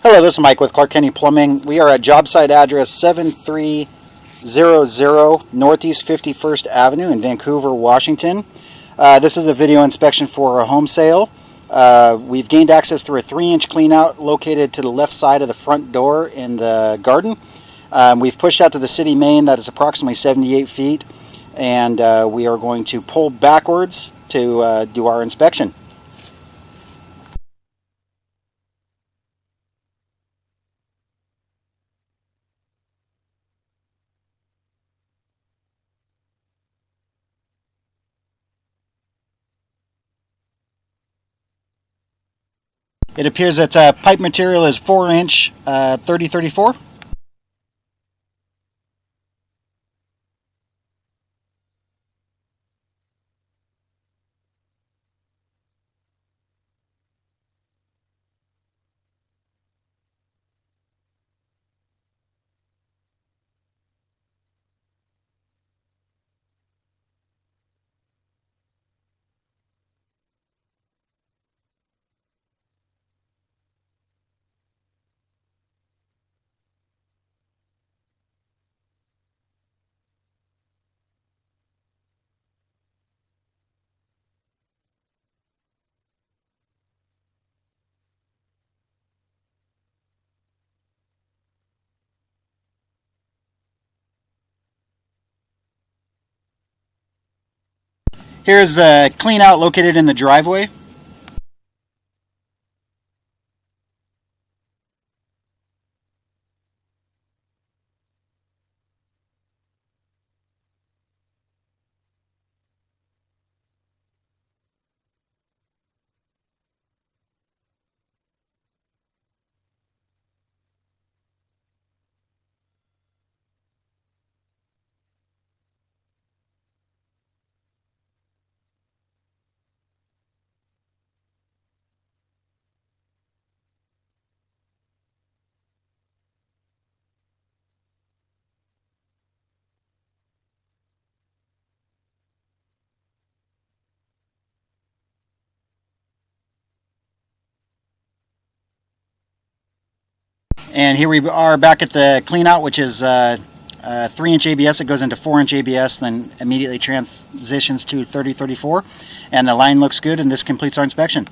Hello, this is Mike with Clark County Plumbing. We are at job site address 7300 Northeast 51st Avenue in Vancouver, Washington. This is a video inspection for a home sale. We've gained access through a 3-inch cleanout located to the left side of the front door in the garden. We've pushed out to the city main that is approximately 78 feet, and we are going to pull backwards to do our inspection. It appears that pipe material is 4-inch 3034. Here's the clean out located in the driveway. And here we are back at the clean out, which is 3-inch ABS. It goes into 4-inch ABS, then immediately transitions to 3034. And the line looks good, and this completes our inspection.